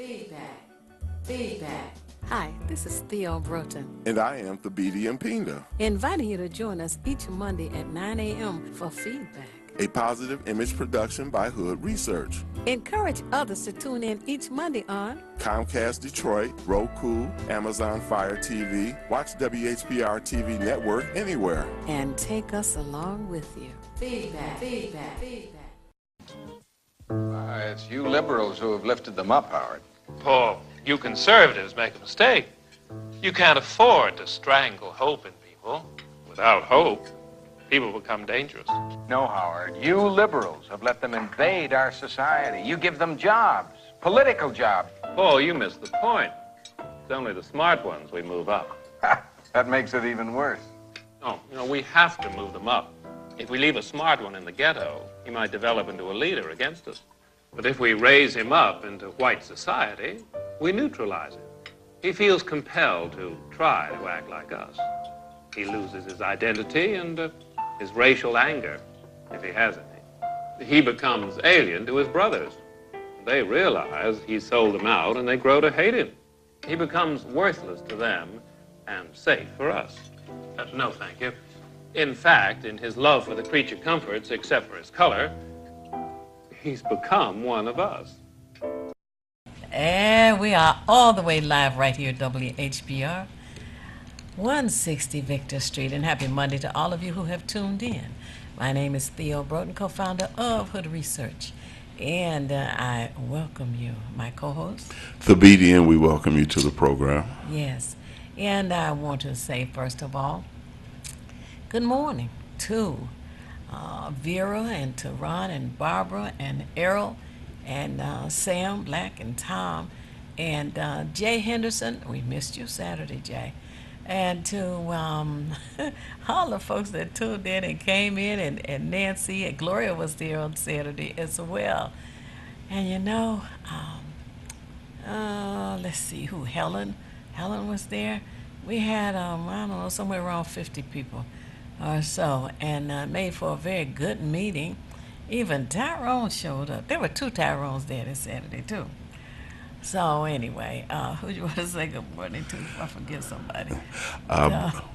Feedback. Feedback. Hi, this is Theo Broughton. And I am Thabiti Mpinga. Inviting you to join us each Monday at 9 a.m. for Feedback. A positive image production by Hood Research. Encourage others to tune in each Monday on Comcast Detroit, Roku, Amazon Fire TV, watch WHPR TV Network anywhere. And take us along with you. Feedback, feedback, feedback. It's you liberals who have lifted them up, Howard. Paul, you conservatives make a mistake. You can't afford to strangle hope in people. Without hope, people become dangerous. No, Howard, you liberals have let them invade our society. You give them jobs, political jobs. Paul, you missed the point. It's only the smart ones we move up. That makes it even worse. No, we have to move them up. If we leave a smart one in the ghetto, he might develop into a leader against us. But if we raise him up into white society, we neutralize him. He feels compelled to try to act like us. He loses his identity and his racial anger, if he has any. He becomes alien to his brothers. They realize he sold them out, and they grow to hate him. He becomes worthless to them and safe for us. No, thank you. In fact, in his love for the creature comforts, except for his color, he's become one of us. And we are all the way live right here at WHBR, 160 Victor Street. And happy Monday to all of you who have tuned in. My name is Theo Broughton, co-founder of Hood Research. And I welcome you, my co-host. Thabiti, and we welcome you to the program. Yes. And I want to say, first of all, good morning to Vera and to Ron and Barbara and Errol and Sam Black and Tom and Jay Henderson. We missed you Saturday, Jay. And to all the folks that tuned in and came in, and Nancy and Gloria was there on Saturday as well. And let's see who, Helen was there. We had, I don't know, somewhere around 50 people or so, and made for a very good meeting. Even Tyrone showed up. There were 2 Tyrones there this Saturday, too. So anyway, who do you want to say good morning to if I forget somebody?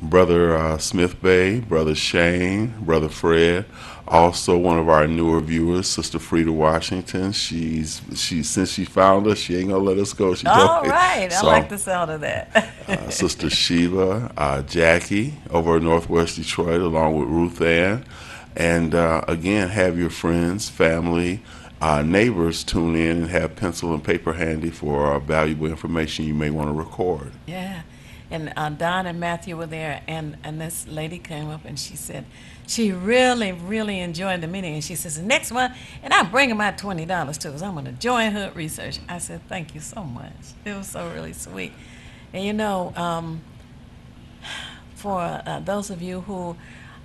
Brother Smith Bay, Brother Shane, Brother Fred. Also, one of our newer viewers, Sister Frida Washington. She's since she found us, she ain't gonna let us go. She all right, I like the sound of that. Sister Sheila, Jackie over in Northwest Detroit, along with Ruth Ann, and again, have your friends, family, neighbors tune in and have pencil and paper handy for valuable information you may want to record. Yeah. And Don and Matthew were there, and this lady came up and she said she really, really enjoyed the meeting. And she says, the next one, and I'm bringing my $20 too, because I'm going to join Hood Research. I said, thank you so much. It was so really sweet. And for those of you who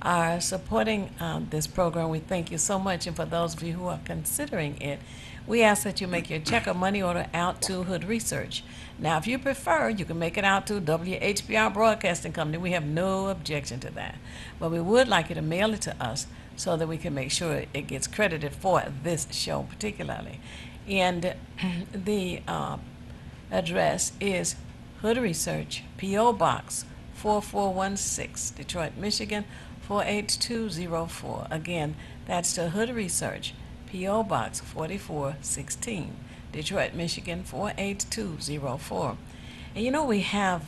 are supporting this program, we thank you so much. And for those of you who are considering it, we ask that you make your check or money order out to Hood Research. Now, if you prefer, you can make it out to WHBR Broadcasting Company. We have no objection to that. But we would like you to mail it to us so that we can make sure it gets credited for this show particularly. And the address is Hood Research, P.O. Box 4416, Detroit, Michigan 48204. Again, that's to Hood Research, P.O. Box 4416, Detroit, Michigan 48204. And we have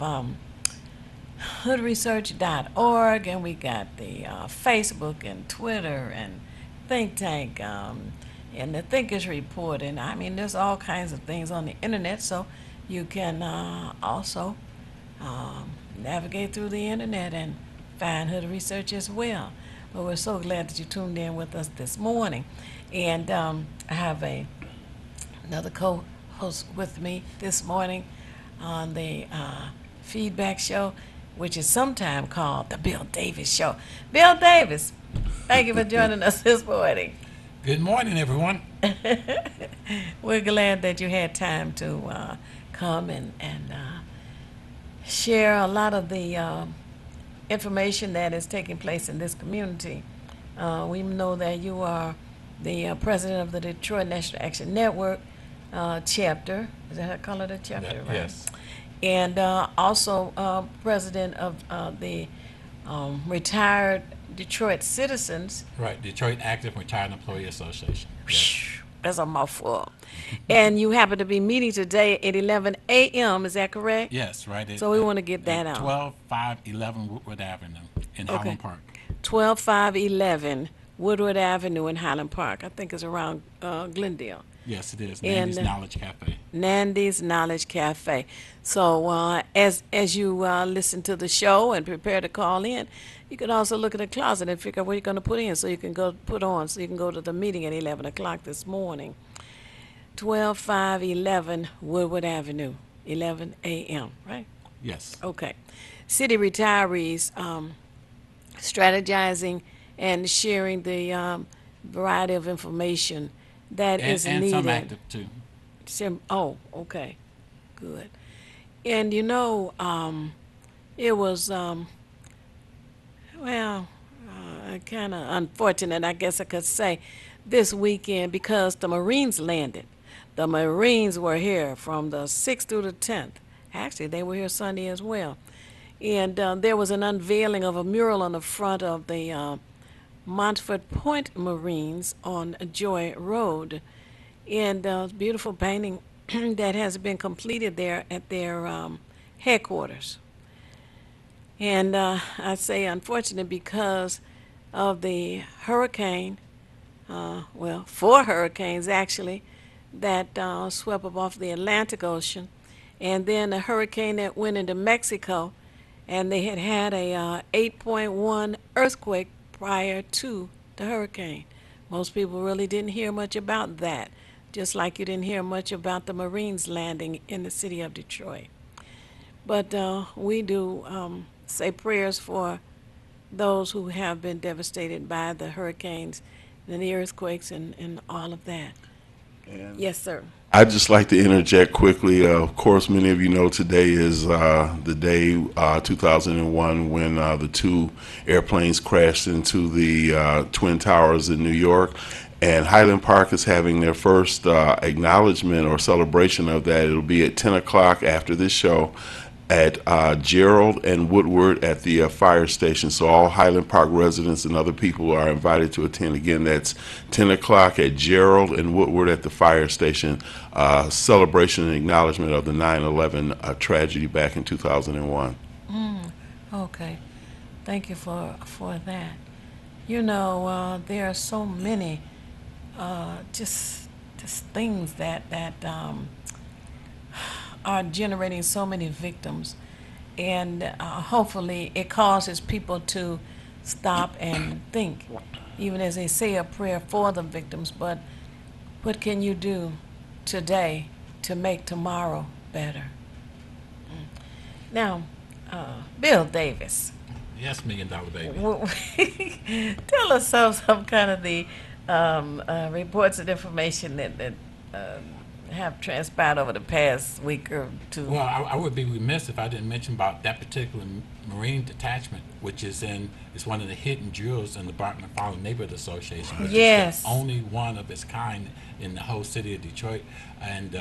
hoodresearch.org, and we got the Facebook and Twitter and Think Tank and the Thinkers Report. And I mean, there's all kinds of things on the internet, so you can also navigate through the internet and find Hood Research as well. But we're so glad that you tuned in with us this morning. And I have another co-host with me this morning on the Feedback Show, which is sometimes called the Bill Davis Show. Bill Davis, thank you for joining us this morning. Good morning, everyone. We're glad that you had time to come and share a lot of the information that is taking place in this community. We know that you are the president of the Detroit National Action Network, chapter. Is that how I call it, a chapter? Right? Yes. And also president of the retired Detroit Citizens. Right. Detroit Active Retired Employee Association. Yes. That's a mouthful. And you happen to be meeting today at 11 a.m., is that correct? Yes, right. So we want to get that out. 12511 Woodward Avenue in Highland Park. 12511 Woodward Avenue in Highland Park. I think it's around Glendale. Yes, it is. And, Nandy's Knowledge Cafe. Nandy's Knowledge Cafe. So as you listen to the show and prepare to call in, you can also look at the closet and figure out what you're going to put in so you can go put on, so you can go to the meeting at 11 o'clock this morning. 12511 Woodward Avenue, 11 a.m., right? Yes. Okay. City retirees strategizing and sharing the variety of information that is And needed. some active, too. Oh, okay. Good. And you know, it was, kind of unfortunate, I guess I could say, this weekend because the Marines landed. The Marines were here from the 6th through the 10th. Actually, they were here Sunday as well. And there was an unveiling of a mural on the front of the Montford Point Marines on Joy Road. And beautiful painting that has been completed there at their headquarters. And I say unfortunate because of the hurricane, 4 hurricanes actually, that swept up off the Atlantic Ocean, and then a hurricane that went into Mexico, and they had a 8.1 earthquake prior to the hurricane. Most people really didn't hear much about that, just like you didn't hear much about the Marines landing in the city of Detroit. But we do say prayers for those who have been devastated by the hurricanes and the earthquakes and all of that. And Yes, sir. I'd just like to interject quickly. Of course, many of you know today is the day 2001 when the 2 airplanes crashed into the Twin Towers in New York. And Highland Park is having their first acknowledgement or celebration of that. It'll be at 10 o'clock after this show at Gerald and Woodward at the fire station. So all Highland Park residents and other people are invited to attend. Again, that's 10 o'clock at Gerald and Woodward at the fire station. Celebration and acknowledgement of the 9/11 tragedy back in 2001. Okay. Thank you for that. You know, there are so many just things that are generating so many victims, and hopefully it causes people to stop and think, even as they say a prayer for the victims. But what can you do today to make tomorrow better? Now, Bill Davis, Yes, $1 Million Baby. tell us some kind of the reports and information that have transpired over the past week or two. Well, I would be remiss if I didn't mention about that particular Marine detachment, which is one of the hidden jewels in the Barton McFarland Neighborhood Association, which Yes. is the only one of its kind in the whole city of Detroit. And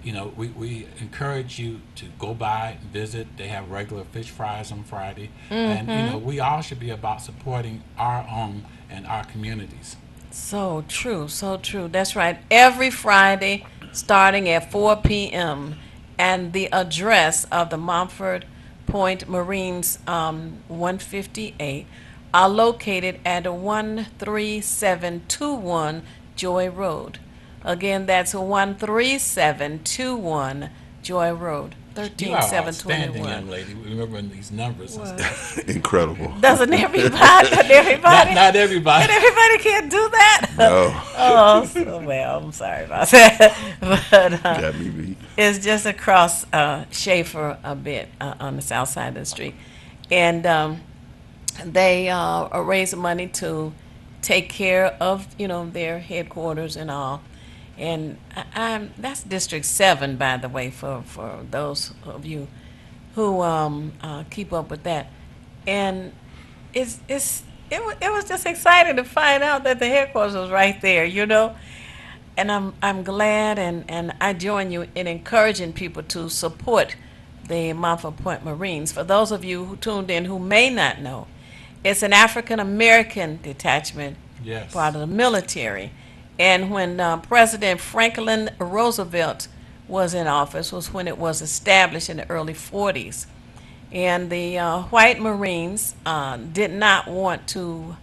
you know, we encourage you to go by and visit. They have regular fish fries on Friday, and you know, we all should be about supporting our own and our communities. So true, so true. That's right. Every Friday, starting at 4 p.m., and the address of the Montford Point Marines 158 are located at 13721 Joy Road. Again, that's 13721 Joy Road, You are outstanding, 13721. young lady, remembering these numbers. And Well, stuff. Incredible. doesn't everybody? Not everybody? Not everybody. Not everybody can't do that. No, Oh, so, well, I'm sorry about that. But got me beat. it's just across Schaefer a bit on the south side of the street. And they raise money to take care of, their headquarters and all. And that's District 7, by the way, for those of you who keep up with that. And it was just exciting to find out that the headquarters was right there, And I'm glad, and I join you in encouraging people to support the Montford Point Marines. For those of you who tuned in who may not know, it's an African American detachment, Yes. part of the military. And when President Franklin Roosevelt was in office, was when it was established in the early 40s. And the white Marines did not want to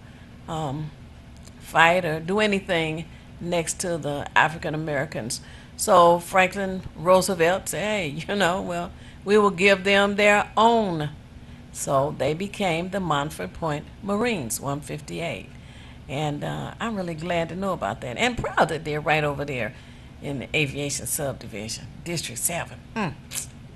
fight or do anything next to the African Americans. So Franklin Roosevelt said, hey, well, we will give them their own. So they became the Montford Point Marines, 158. And I'm really glad to know about that, and proud that they're right over there in the Aviation Subdivision, District 7. Yeah.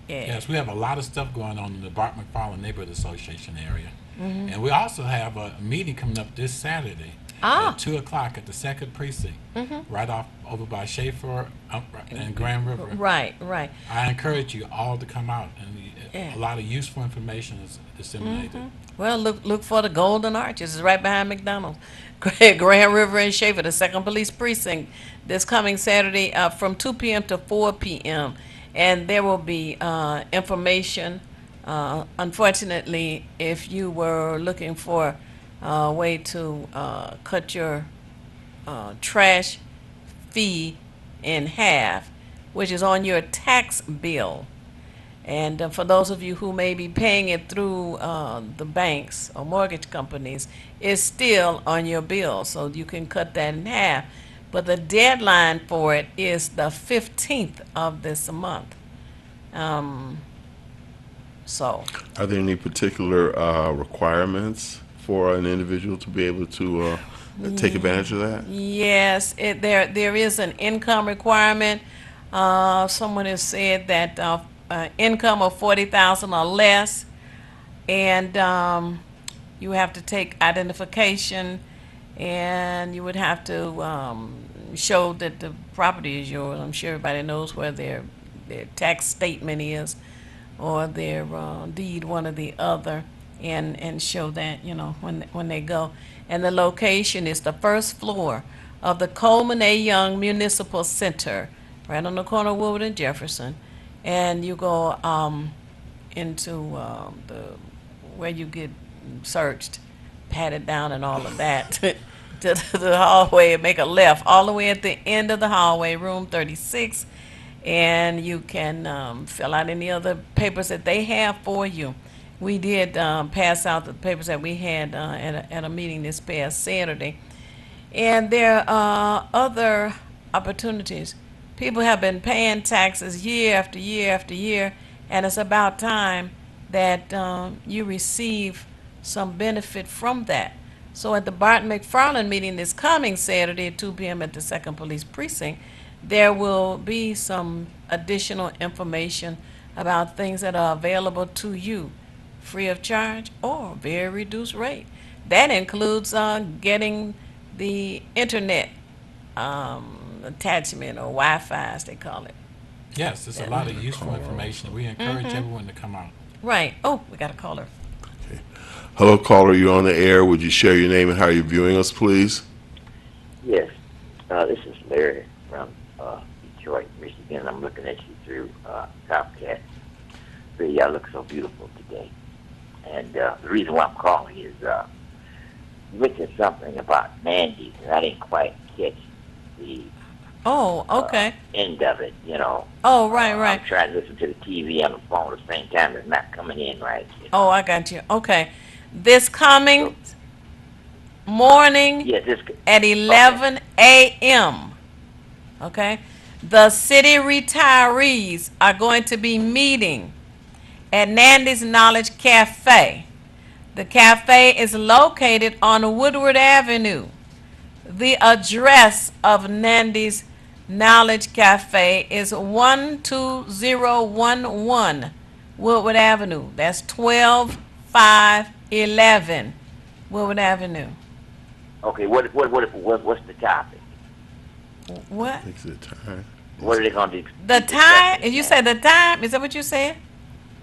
Yes, we have a lot of stuff going on in the Bart McFarland Neighborhood Association area. And we also have a meeting coming up this Saturday at 2 o'clock at the 2nd Precinct, right off over by Schaefer and Grand River. Right. I encourage you all to come out, and a lot of useful information is disseminated. Well, look for the Golden Arches. It's right behind McDonald's. Grand River and Schaefer, the 2nd Police Precinct, this coming Saturday from 2 p.m. to 4 p.m. And there will be information. Unfortunately, if you were looking for a way to cut your trash fee in half, which is on your tax bill, and for those of you who may be paying it through the banks or mortgage companies, it's still on your bill, so you can cut that in half. But the deadline for it is the 15th of this month. So. Are there any particular requirements for an individual to be able to take advantage of that? Yes, there is an income requirement. Someone has said that income of 40,000 or less, and you have to take identification, and you would have to show that the property is yours. I'm sure everybody knows where their tax statement is, or their deed, one or the other, and show that when they go. And the location is the first floor of the Coleman A. Young Municipal Center, right on the corner of Woodward and Jefferson. And you go into where you get searched, patted down, and all of that to the hallway, and make a left all the way at the end of the hallway, room 36. And you can fill out any other papers that they have for you. We did pass out the papers that we had at a meeting this past Saturday. And there are other opportunities. People have been paying taxes year after year after year, and it's about time that you receive some benefit from that. So at the Bart McFarland meeting this coming Saturday at 2 p.m. at the 2nd Police Precinct, there will be some additional information about things that are available to you free of charge or very reduced rate. That includes getting the internet attachment, or Wi-Fi as they call it. Yes, there's a lot of useful information. We encourage everyone to come out. Right. Oh, we got a caller. Okay. Hello, caller. You're on the air. Would you share your name and how you're viewing us, please? Yes. This is Larry from Detroit, Michigan. I'm looking at you through Comcast. Y'all look so beautiful today. And the reason why I'm calling is you mentioned something about Mandy's, and I didn't quite catch the end of it, Oh, right. I'm trying to listen to the TV on the phone at the same time. It's not coming in right. Oh, I got you. Okay. This coming morning at 11 a.m., okay, the city retirees are going to be meeting at Nandy's Knowledge Cafe. The cafe is located on Woodward Avenue. The address of Nandy's Knowledge Cafe is 12011 Woodward Avenue. That's 12511 Woodward Avenue. Okay, what's the topic? What? It's the time. What are they going to do? The time? You said the time? Is that what you said?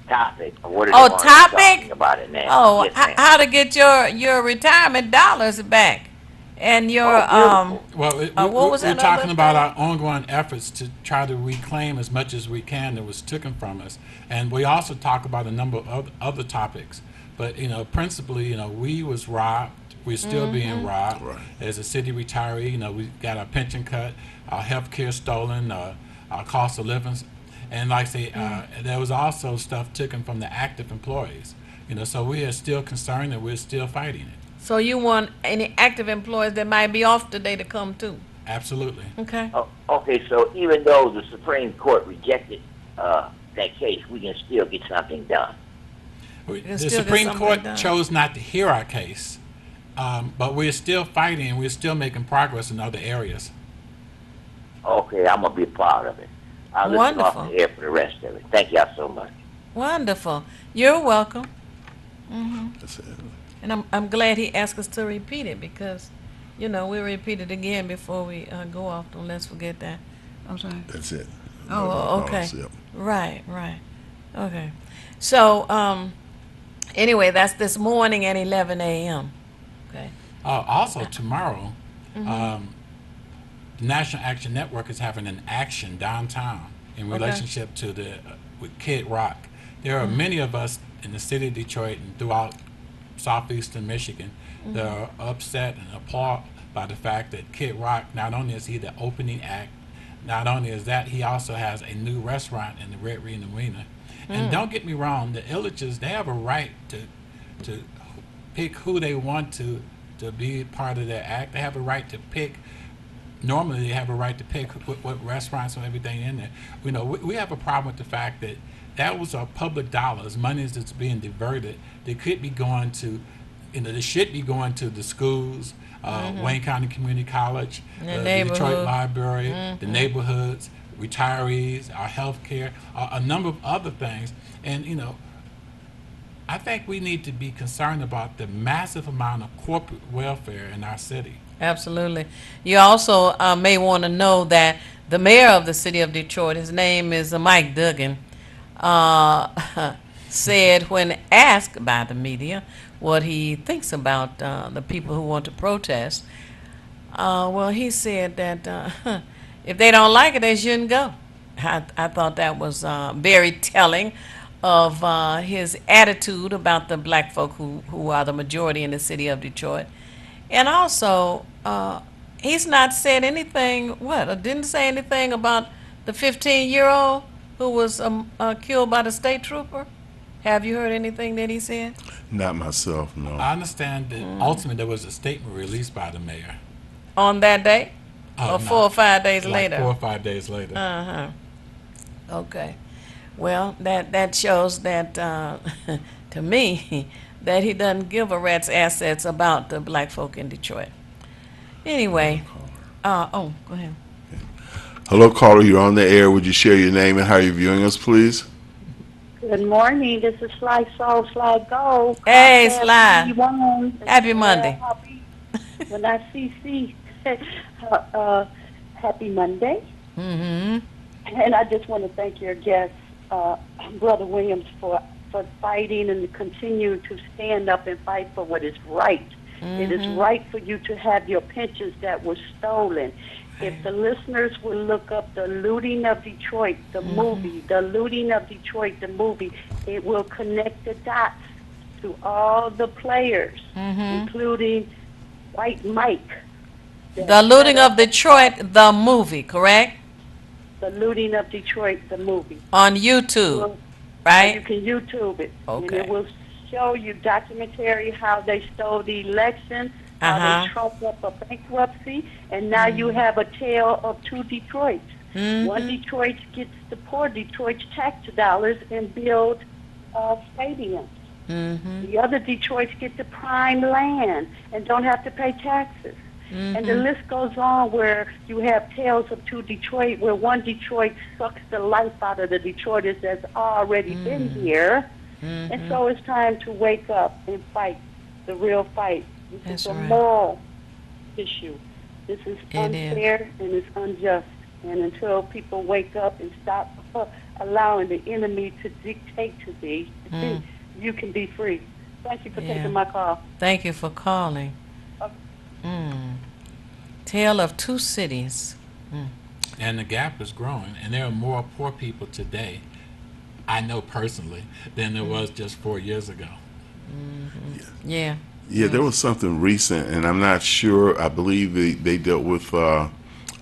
Topic. What are they going to be topic? talking about it now? Oh, Yes, ma'am. how to get your retirement dollars back. And your Oh, Well, what was we're that talking other about thing? our ongoing efforts to try to reclaim as much as we can that was taken from us, and we also talk about a number of other topics. But principally, we was robbed. We're still being robbed. Right. As a city retiree, we got our pension cut, our health care stolen, our cost of living, and like I say, there was also stuff taken from the active employees. So we are still concerned and we're still fighting it. So you want any active employees that might be off today to come too? Absolutely. Okay. Oh, okay, so even though the Supreme Court rejected that case, we can still get something done. The can still get Supreme something Court done. chose not to hear our case, but we're still fighting and we're still making progress in other areas. Okay, I'm going to be a part of it. I'll listen off Wonderful. the air for the rest of it. Thank y'all so much. Wonderful. You're welcome. That's it. And I'm glad he asked us to repeat it because, we'll repeat it again before we go off. Don't let's forget that. I'm sorry. That's it. Oh, okay. Calls, yep. Right. Okay. So, anyway, that's this morning at 11 a.m. Okay. Also, tomorrow, the National Action Network is having an action downtown in relationship to with Kid Rock. There are many of us in the city of Detroit and throughout southeastern Michigan that are upset and appalled by the fact that Kid Rock, not only is he the opening act, not only is that, he also has a new restaurant in the Red Arena Arena. And don't get me wrong, the Illiches, they have a right to pick who they want to be part of their act. They have a right to pick. Normally, they have a right to pick what restaurants and everything in there. We have a problem with the fact that was our public dollars, monies that's being diverted. They could be going to, they should be going to the schools, Wayne County Community College, The the neighborhood. Detroit Library, the neighborhoods, retirees, our health care, a number of other things. And, I think we need to be concerned about the massive amount of corporate welfare in our city. Absolutely. You also may want to know that the mayor of the city of Detroit, his name is Mike Duggan, said when asked by the media what he thinks about the people who want to protest, he said that if they don't like it, they shouldn't go. I thought that was very telling of his attitude about the black folk who are the majority in the city of Detroit. And also, he's not said anything, didn't say anything about the 15-year-old who was killed by the state trooper? Have you heard anything that he said? Not myself, no. I understand that ultimately there was a statement released by the mayor. On that day? Oh, Or no. 4 or 5 days Like later? 4 or 5 days later. Uh-huh. Okay. Well, that shows that, to me, that he doesn't give a rat's assets about the black folk in Detroit. Anyway, go ahead. Hello, caller. You're on the air. Would you share your name and how you're viewing us, please? Good morning. This is Sly Soul, Sly Gold. Hey, Comcast Sly. TV1. Happy Monday. When I see, happy Monday. Mm-hmm. And I just want to thank your guest, Brother Williams, for fighting and continue to stand up and fight for what is right. It is right for you to have your pensions that were stolen. If the listeners will look up The Looting of Detroit, the movie, The Looting of Detroit, the movie, it will connect the dots to all the players, including White Mike. The Looting of Detroit, the movie, correct? The Looting of Detroit, the movie. On YouTube, You right? can YouTube it. Okay. And it will show you documentary how they stole the election, how they trumped up a bankruptcy, and now you have a tale of two Detroits. One Detroit gets the poor Detroit's tax dollars and build stadiums. The other Detroits get the prime land and don't have to pay taxes. And the list goes on where you have tales of two Detroit, where one Detroit sucks the life out of the Detroiters that's already been here. And so it's time to wake up and fight the real fight. This That's is a right. moral issue. This is It unfair and it's unjust. And until people wake up and stop allowing the enemy to dictate to thee, you can be free. Thank you for Yeah. taking my call. Thank you for calling. Okay. Tale of two cities. And the gap is growing, and there are more poor people today, I know personally, than there was just 4 years ago. Yeah. Yeah, there was something recent, and I'm not sure. I believe they dealt with a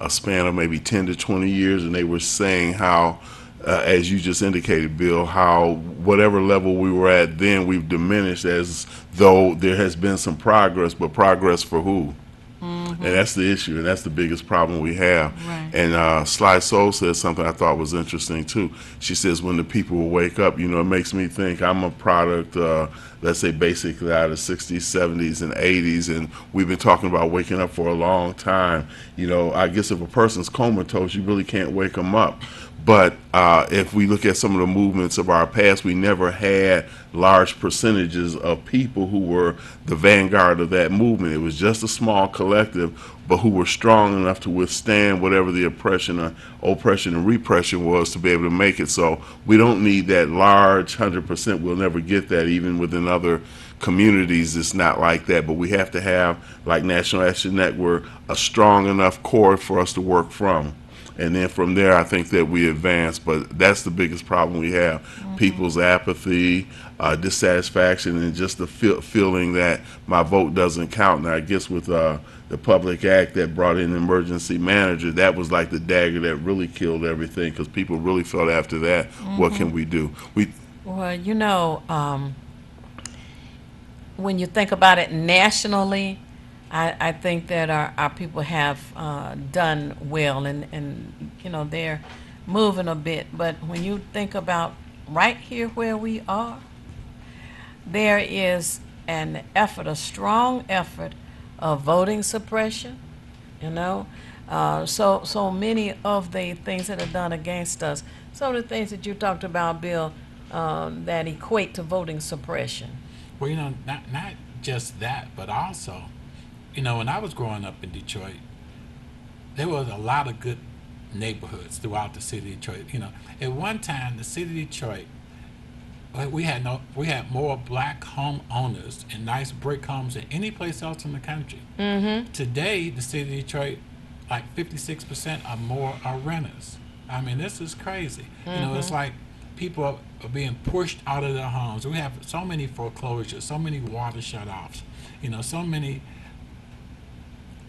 span of maybe 10 to 20 years, and they were saying how, as you just indicated, Bill, how whatever level we were at then, we've diminished as though there has been some progress, but progress for who? And that's the issue, and that's the biggest problem we have. Right. And Sly Soul says something I thought was interesting too. She says, when the people will wake up, you know, it makes me think I'm a product, let's say basically out of the 60s, 70s, and 80s, and we've been talking about waking up for a long time. You know, I guess if a person's comatose, you really can't wake them up. But if we look at some of the movements of our past, we never had large percentages of people who were the vanguard of that movement. It was just a small collective, but who were strong enough to withstand whatever the oppression and repression was to be able to make it. So we don't need that large 100%. We'll never get that even within other communities. It's not like that, but we have to have, like National Action Network, a strong enough core for us to work from. And then from there, I think that we advance. But that's the biggest problem we have. People's apathy, dissatisfaction, and just the feeling that my vote doesn't count. And I guess with the Public Act that brought in an emergency manager, that was like the dagger that really killed everything, because people really felt after that, what can we do? Well, you know, when you think about it nationally, I think that our people have done well, and you know, they're moving a bit. But when you think about right here where we are, there is an effort, a strong effort of voting suppression, you know. So many of the things that are done against us, some of the things that you talked about, Bill, that equate to voting suppression. Well, you know, not just that, but also, you know, when I was growing up in Detroit, there was a lot of good neighborhoods throughout the city of Detroit. You know, at one time, the city of Detroit, we had more black home owners and nice brick homes than any place else in the country. Today, the city of Detroit, like 56% or more are renters. I mean, this is crazy. You know, it's like people are being pushed out of their homes. We have so many foreclosures, so many water shutoffs, you know, so many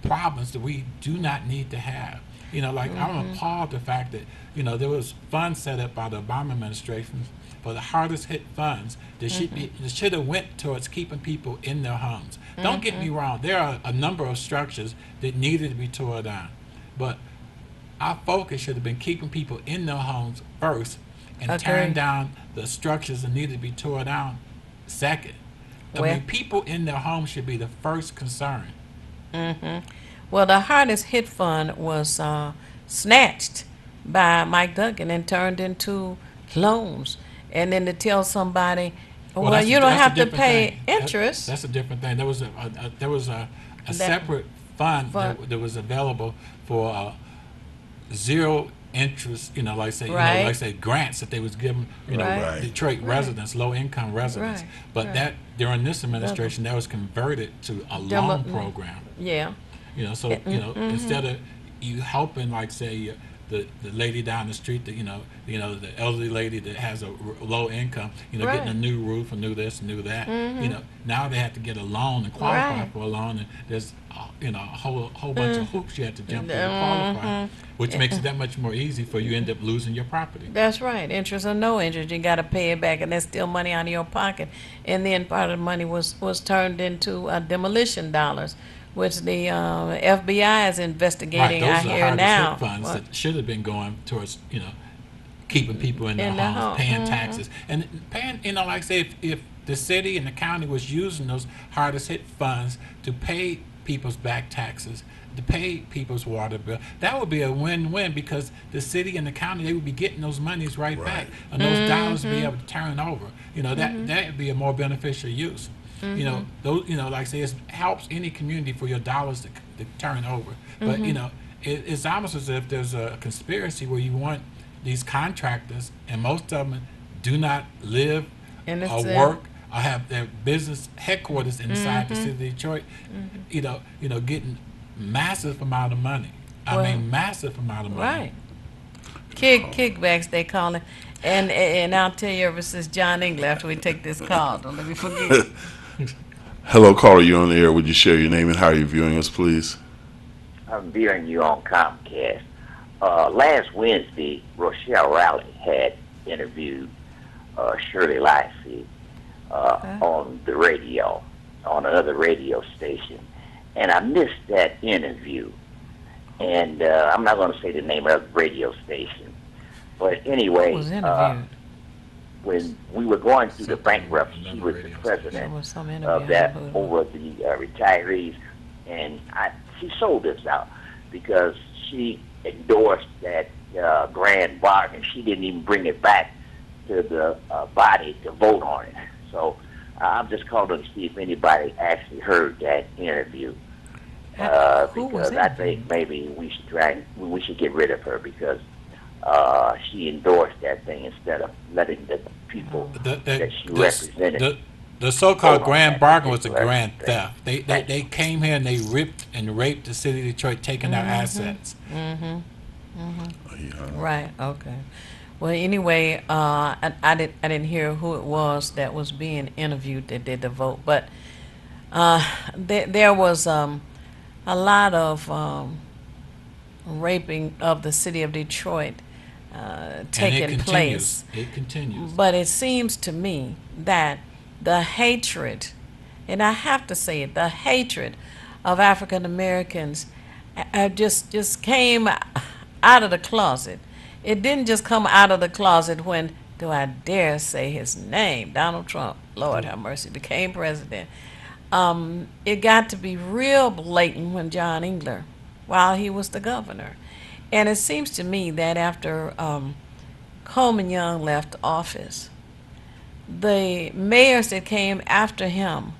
problems that we do not need to have. You know, like I'm appalled the fact that, you know, there was funds set up by the Obama administration for the hardest hit funds that should have went towards keeping people in their homes. Don't get me wrong, there are a number of structures that needed to be torn down, but our focus should have been keeping people in their homes first and tearing down the structures that needed to be torn down second. I mean, people in their homes should be the first concern. Well, the hardest hit fund was snatched by Mike Duggan and turned into loans. And then to tell somebody, well you don't have to pay interest. That's a different thing. There was a separate fund that was available for zero interest, you know, like say, you know, like say grants that they was giving, you know, Detroit residents, low income residents. But that during this administration, that was converted to a loan program. Yeah. You know, so you know, instead of you helping, like say the lady down the street, that you know the elderly lady that has a low income, you know, getting a new roof and new this and new that. You know, now they have to get a loan and qualify for a loan, and there's you know, a whole bunch of hoops you have to jump through to qualify, which makes it that much more easy for you to end up losing your property. That's right. Interest or no interest, you got to pay it back, and that's still money out of your pocket. And then part of the money was turned into demolition dollars, which the FBI is investigating out here now. Those are funds that should have been going towards, you know, keeping people in their homes, paying taxes, and paying, you know, like say if the city and the county was using those hardest hit funds to pay people's back taxes, to pay people's water bill, that would be a win-win, because the city and the county, they would be getting those monies right back, and those dollars would be able to turn over. You know, that would be a more beneficial use. You know, those, you know, like say, it helps any community for your dollars to turn over. But you know, it's almost as if there's a conspiracy where you want these contractors, and most of them do not live or work or have their business headquarters inside the city of Detroit. You know, getting massive amount of money. I mean, massive amount of money. Right. Kickbacks, they call it. And I'll tell you, ever since John Engler, after we take this call, don't let me forget. Hello, caller. You're on the air. Would you share your name and how you're viewing us, please? I'm viewing you on Comcast. Last Wednesday, Rochelle Rowley had interviewed Shirley Lassie on the radio, on another radio station, and I missed that interview. And I'm not going to say the name of the radio station, but anyway, when we were going through the bankruptcy, she was the president of that over the retirees, and she sold this out because she endorsed that grand bargain. She didn't even bring it back to the body to vote on it. So I'm just calling to see if anybody actually heard that interview. Because I think maybe we should get rid of her because she endorsed that thing instead of letting the people that she represented. The so-called grand bargain was a grand theft. They came here and they ripped and raped the city of Detroit, taking our assets. Right. Okay. Well, anyway, I didn't hear who it was that was being interviewed that did the vote, but there was a lot of raping of the city of Detroit taking place. It continues. But it seems to me that the hatred, and I have to say it, the hatred of African Americans just came out of the closet. It didn't just come out of the closet when, do I dare say his name, Donald Trump, Lord have mercy, became president. It got to be real blatant when John Engler, while he was the governor. And it seems to me that after Coleman Young left office, the mayors that came after him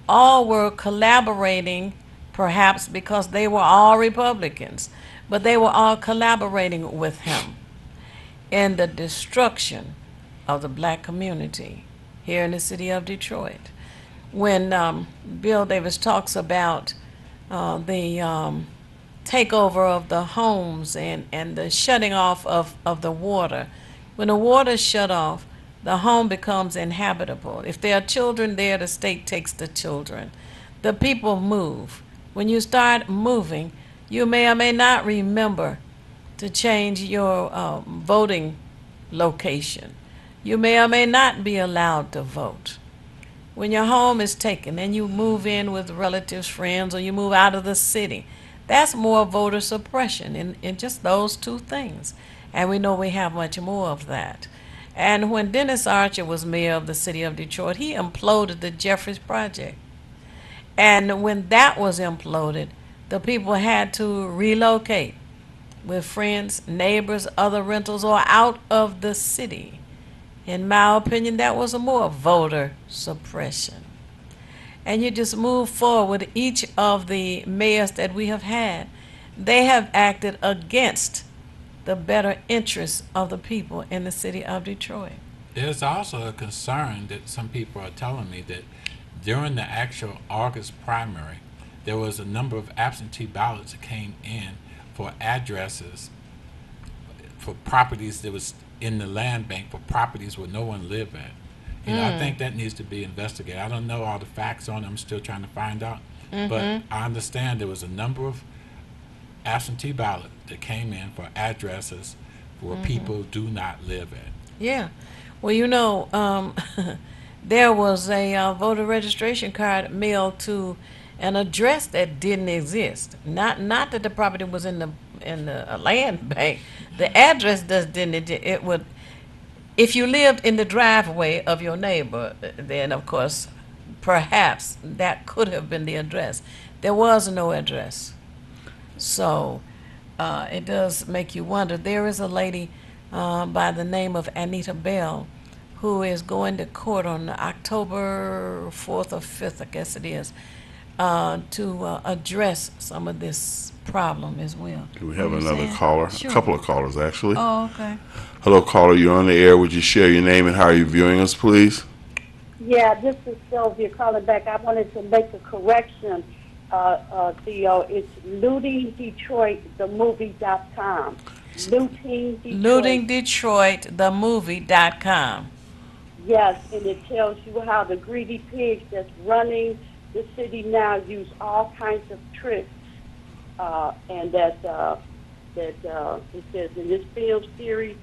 all were collaborating, perhaps because they were all Republicans, but they were all collaborating with him in the destruction of the black community here in the city of Detroit. When Bill Davis talks about the takeover of the homes and the shutting off of the water, when the water is shut off, the home becomes inhabitable. If there are children there, the state takes the children. The people move. When you start moving, you may or may not remember to change your voting location. You may or may not be allowed to vote. When your home is taken and you move in with relatives, friends, or you move out of the city, that's more voter suppression in just those two things. And we know we have much more of that. And when Dennis Archer was mayor of the city of Detroit, he imploded the Jeffries Project. And when that was imploded, the people had to relocate with friends, neighbors, other rentals, or out of the city. In my opinion, that was a more voter suppression. And you just move forward with each of the mayors that we have had. They have acted against the better interests of the people in the city of Detroit. There's also a concern that some people are telling me that during the actual August primary, there was a number of absentee ballots that came in for addresses for properties that was in the land bank for properties where no one lived at. You know, I think that needs to be investigated. I don't know all the facts on it. I'm still trying to find out. But I understand there was a number of absentee ballots that came in for addresses where people do not live at. Yeah. Well, you know, there was a voter registration card mailed to an address that didn't exist. Not that the property was in the land bank. The address just didn't. It would. If you lived in the driveway of your neighbor, then of course, perhaps that could have been the address. There was no address. So it does make you wonder. There is a lady by the name of Anita Bell who is going to court on October 4th or 5th, I guess it is, to address some of this problem as well. Do we have another caller? Sure. A couple of callers, actually. Oh, okay. Hello, caller. You're on the air. Would you share your name and how are you viewing us, please? Yeah, this is Sylvia calling back. I wanted to make a correction. Theo, it's lootingdetroitthemovie.com. lootingdetroitthemovie.com. Yes, and it tells you how the greedy pigs that's running the city now use all kinds of tricks, and that it says in this film series,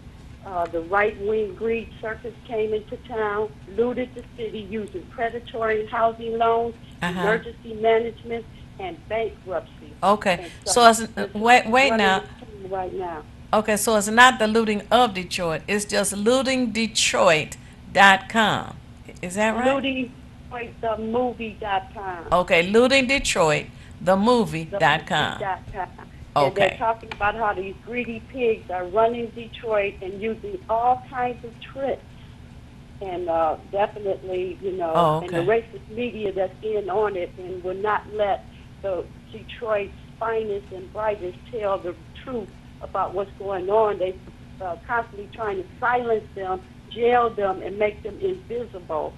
the right-wing greed circus came into town, looted the city using predatory housing loans, emergency management, and bankruptcy. Okay, And so it's, wait running now. the team right now. Okay, so it's not the looting of Detroit. It's just lootingdetroit.com. Is that right? LootingDetroitTheMovie.com. Okay, lootingdetroitthemovie.com. And Okay. they're talking about how these greedy pigs are running Detroit and using all kinds of tricks. And definitely, you know, Oh, and the okay. racist media that's in on it and will not let the Detroit's finest and brightest tell the truth about what's going on. They constantly trying to silence them, jail them, and make them invisible.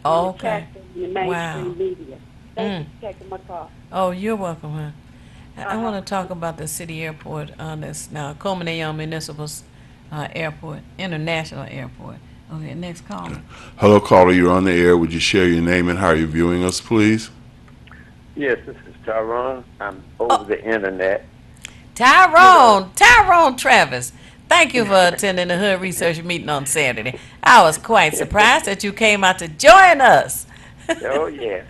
Oh, and okay. attack them in the mainstream Wow. media. Thank you for taking my call. Oh, you're welcome, huh? I want to talk about the city airport that's now Coleman Municipal Airport, International Airport. Okay, next caller. Hello, caller. You're on the air. Would you share your name and how you're viewing us, please? Yes, this is Tyrone. I'm over the internet. Tyrone Travis. Thank you for attending the Hood Research meeting on Saturday. I was quite surprised that you came out to join us. Oh, yeah.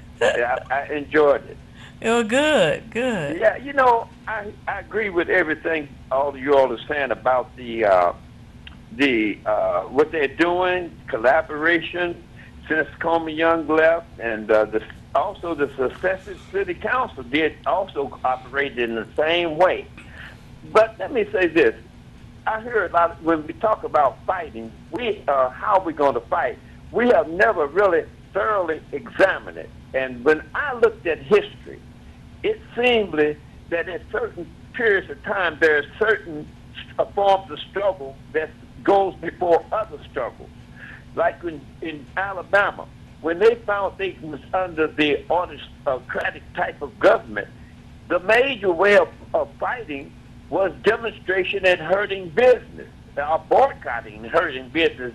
I enjoyed it. Oh, good. Yeah, you know, I agree with everything all of you all are saying about the what they're doing, collaboration since Coleman Young left, and also the successive city council did also operate in the same way. But let me say this. I hear a lot when we talk about fighting, how we're going to fight. We have never really thoroughly examined it. And when I looked at history, it seemed that at certain periods of time, there are certain forms of struggle that goes before other struggles. Like in Alabama, when they found they was under the autocratic type of government, the major way of fighting was demonstration and hurting business, or boycotting and hurting business,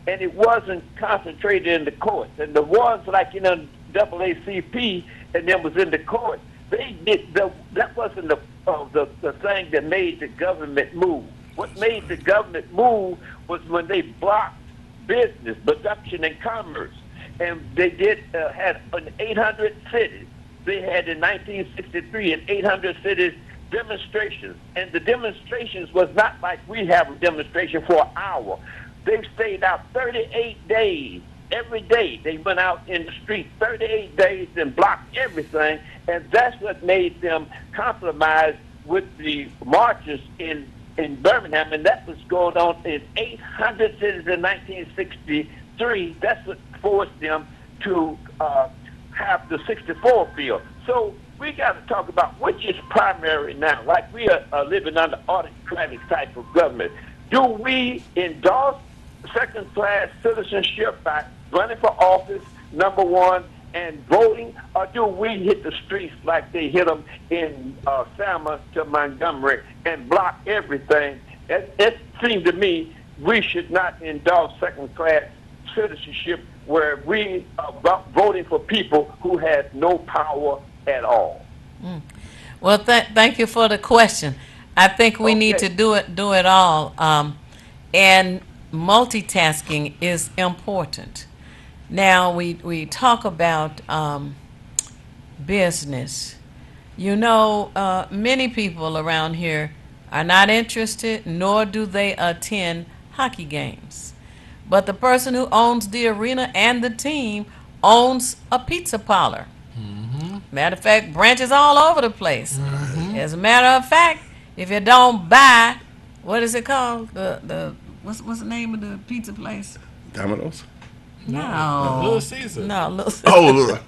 and it wasn't concentrated in the courts. And the ones like, you know, NAACP and then was in the court, they did that wasn't the thing that made the government move. What made the government move was when they blocked business, production, and commerce. And they had 800 cities. They had in 1963 in 800 cities demonstrations. And the demonstrations was not like we have a demonstration for an hour. They stayed out 38 days. Every day they went out in the street 38 days and blocked everything. And that's what made them compromise with the marches in Birmingham. And that was going on in 800 cities in 1963. That's what forced them to have the 64 bill. So we got to talk about which is primary now. Like we are living under autocratic type of government. Do we endorse second-class citizenship by running for office, number one, and voting, or do we hit the streets like they hit them in Selma to Montgomery and block everything? It seems to me we should not endorse second-class citizenship where we are voting for people who have no power at all. Well, thank you for the question. I think we need to do it all, and multitasking is important. Now we talk about business. You know, many people around here are not interested, nor do they attend hockey games. But the person who owns the arena and the team owns a pizza parlor. Matter of fact, branches all over the place. As a matter of fact, if you don't buy, what is it called? What's the name of the pizza place? Domino's? No. Little Caesar. No, Little Caesar. Oh,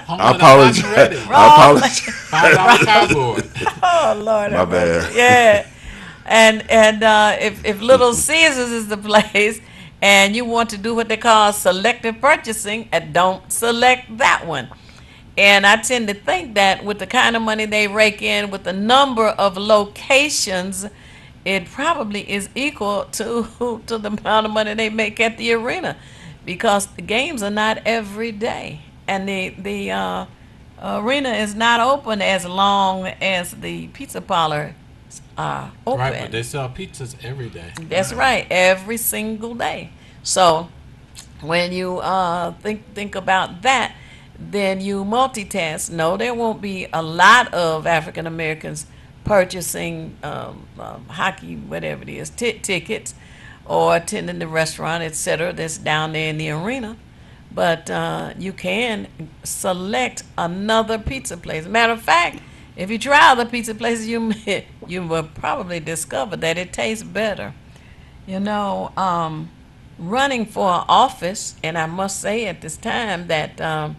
Home I of the apologize. Ready. I apologize. $5 cardboard. Oh Lord, My have mercy. bad. Yeah, and if Little Caesars is the place, and you want to do what they call selective purchasing, don't select that one. And I tend to think that with the kind of money they rake in, with the number of locations, it probably is equal to the amount of money they make at the arena, because the games are not every day, and the arena is not open as long as the pizza parlor are open. Right, but they sell pizzas every day. That's right, every single day. So when you think about that, then you multitask. No, there won't be a lot of African Americans purchasing hockey, whatever it is, tickets, or attending the restaurant, etc. that's down there in the arena. But you can select another pizza place. Matter of fact, if you try other pizza places, you will probably discover that it tastes better. You know, running for office, and I must say at this time that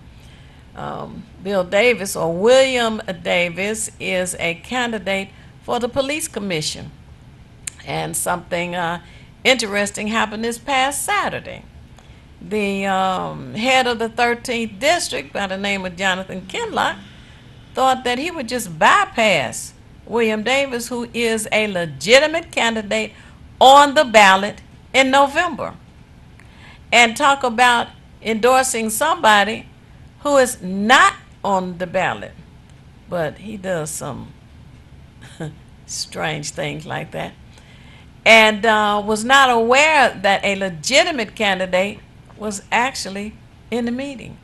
Bill Davis, or William Davis, is a candidate for the police commission. And something interesting happened this past Saturday. The head of the 13th district, by the name of Jonathan Kinlock, thought that he would just bypass William Davis, who is a legitimate candidate on the ballot in November, and talk about endorsing somebody who is not on the ballot. But he does some strange things like that, and was not aware that a legitimate candidate was actually in the meeting,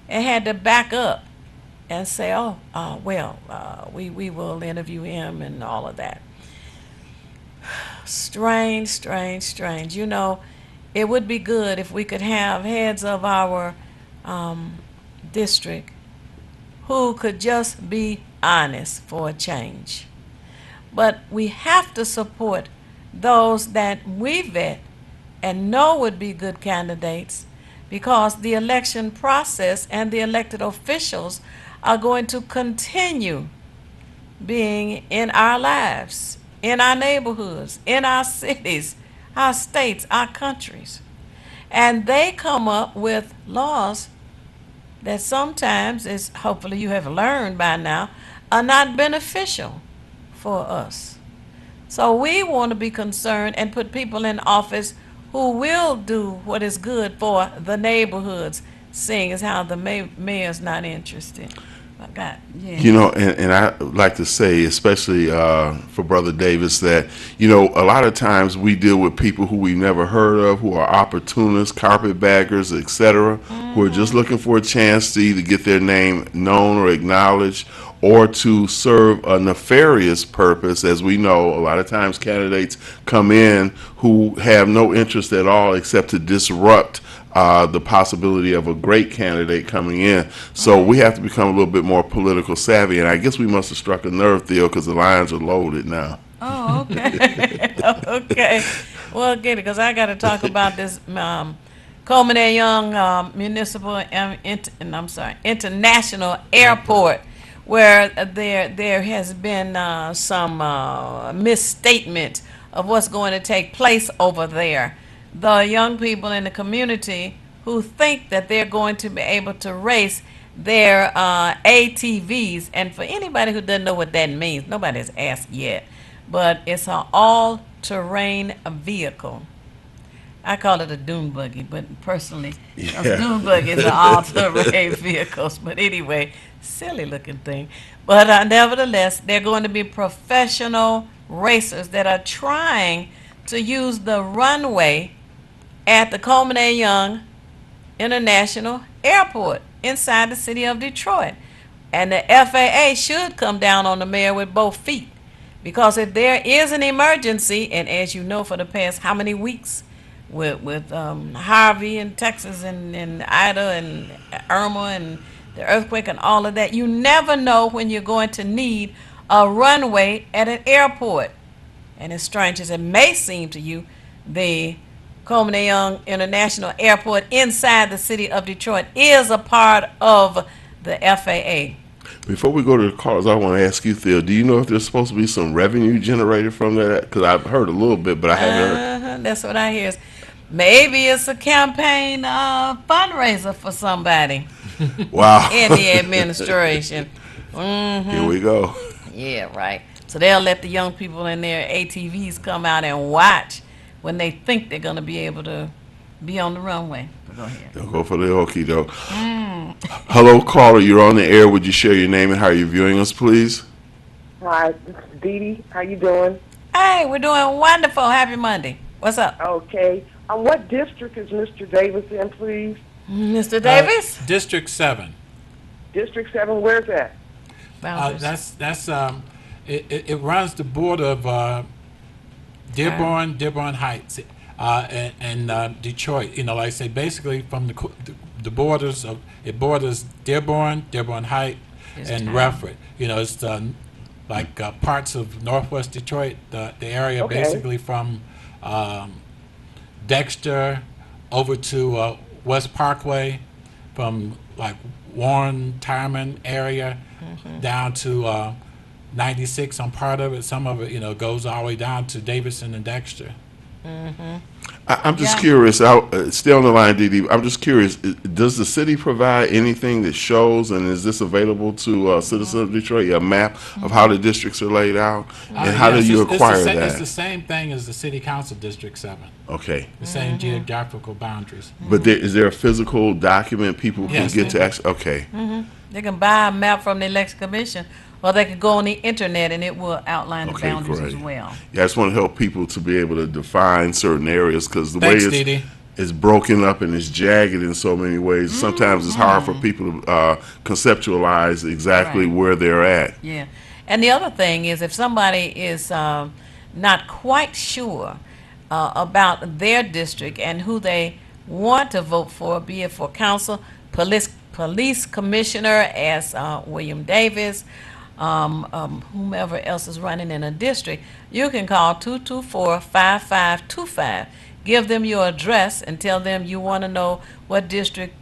and had to back up and say, we will interview him and all of that. Strange, strange, strange. You know, it would be good if we could have heads of our district who could just be honest for a change. But we have to support those that we vet and know would be good candidates, because the election process and the elected officials are going to continue being in our lives, in our neighborhoods, in our cities, our states, our countries. And they come up with laws that sometimes, as hopefully you have learned by now, are not beneficial for us. So we want to be concerned and put people in office who will do what is good for the neighborhoods, seeing as how the mayor's not interested. Yeah. You know, and I like to say, especially for Brother Davis, that, you know, a lot of times we deal with people who we've never heard of, who are opportunists, carpetbaggers, etc., who are just looking for a chance to either get their name known or acknowledged, or to serve a nefarious purpose. As we know, a lot of times candidates come in who have no interest at all except to disrupt the possibility of a great candidate coming in. So we have to become a little bit more political savvy, and I guess we must have struck a nerve, Theo, because the lines are loaded now. Oh, okay. Okay. Well, get it, because I got to talk about this Coleman A. Young International Airport, where there has been some misstatement of what's going to take place over there. The young people in the community who think that they're going to be able to race their ATVs, and for anybody who doesn't know what that means, nobody has asked yet, but it's an all-terrain vehicle. I call it a dune buggy, but personally, dune buggies are all-terrain vehicles. But anyway, silly-looking thing. But nevertheless, they're going to be professional racers that are trying to use the runway at the Coleman A. Young International Airport inside the city of Detroit. And the FAA should come down on the mayor with both feet, because if there is an emergency, and as you know, for the past how many weeks with Harvey in Texas and Ida and Irma and the earthquake and all of that, you never know when you're going to need a runway at an airport. And as strange as it may seem to you, the Coleman A. Young International Airport inside the city of Detroit is a part of the FAA. Before we go to the callers, I want to ask you, Theo, do you know if there's supposed to be some revenue generated from that? Because I've heard a little bit, but I haven't heard. That's what I hear. Maybe it's a campaign fundraiser for somebody. Wow. in the administration. Here we go. Yeah, right. So they'll let the young people in their ATVs come out and watch when they think they're going to be able to be on the runway. Go ahead. Don't go for the okie doke. Hello, caller. You're on the air. Would you share your name and how you're viewing us, please? Hi, this is Dee Dee. How you doing? Hey, we're doing wonderful. Happy Monday. What's up? Okay. What district is Mr. Davis in, please? Mr. Davis? District 7. District 7, where's that? It runs the border of Dearborn Heights, and Detroit. You know, like I say, basically from the borders of it borders Dearborn Heights, and Redford. You know, it's like parts of northwest Detroit, the area basically from Dexter over to West Parkway, from like Warren, Tyman area down to 96 on part of it. Some of it, you know, goes all the way down to Davidson and Dexter. I'm just curious. Stay on the line, Dee Dee. I'm just curious. Does the city provide anything that shows, and is this available to citizens of Detroit? A map of how the districts are laid out, and how do you acquire that? It's the same thing as the City Council District 7. Okay. The same geographical boundaries. But is there a physical document people can get to access? Okay. They can buy a map from the Election Commission, or they can go on the internet and it will outline the boundaries as well. Yeah, I just want to help people to be able to define certain areas, because the way it's broken up and it's jagged in so many ways, sometimes it's hard for people to conceptualize exactly where they're at. Yeah. And the other thing is, if somebody is not quite sure about their district and who they want to vote for, be it for council, police commissioner as William Davis, whomever else is running in a district, you can call 224-5525. Give them your address and tell them you want to know what district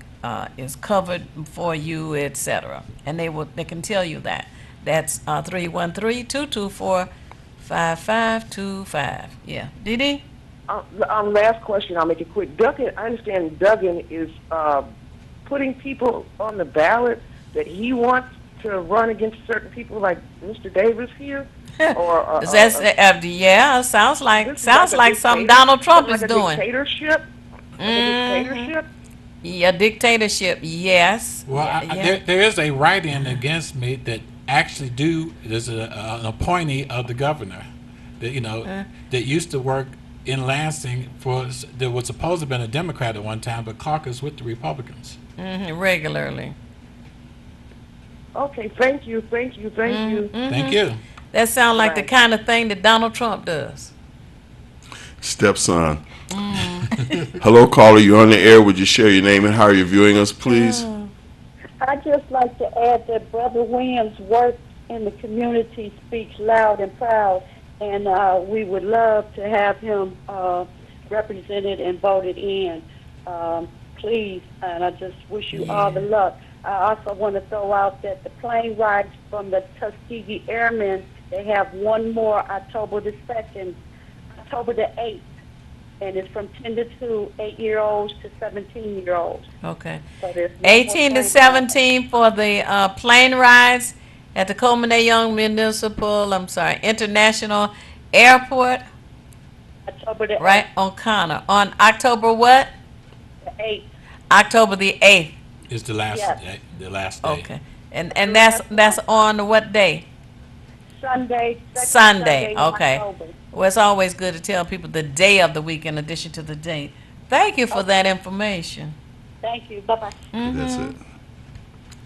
is covered for you, etc. And they can tell you that. That's 313-224-5525. Yeah. Dee Dee? Last question, I'll make it quick. Duggan, I understand Duggan is putting people on the ballot that he wants to run against certain people like Mr. Davis here? Sounds like something Donald Trump is doing. Dictatorship? Dictatorship? Yeah, dictatorship, yes. Well, there is a write-in against me that actually there's an appointee of the governor that, you know, that used to work in Lansing that was supposed to have been a Democrat at one time, but caucused with the Republicans. Regularly. Okay, thank you. Thank you. That sounds like the kind of thing that Donald Trump does. Stepson. Hello, caller. You're on the air. Would you share your name and how you're viewing us, please? I'd just like to add that Brother Williams' work in the community speaks loud and proud, and we would love to have him represented and voted in. Please, and I just wish you all the luck. I also want to throw out that the plane rides from the Tuskegee Airmen, they have one more October the 2nd, October the 8th, and it's from 10 to 2, 8-year-olds to 17-year-olds. Okay. So 18 to 17 for the plane rides at the Coleman A. Young International Airport. October the 8th. Right on Connor. On October what? The 8th. October the 8th. Is the last day. The last day. Okay. And that's on what day? Sunday. Sunday. Okay. October. Well, it's always good to tell people the day of the week in addition to the date. Thank you for that information. Thank you. Bye-bye. That's it.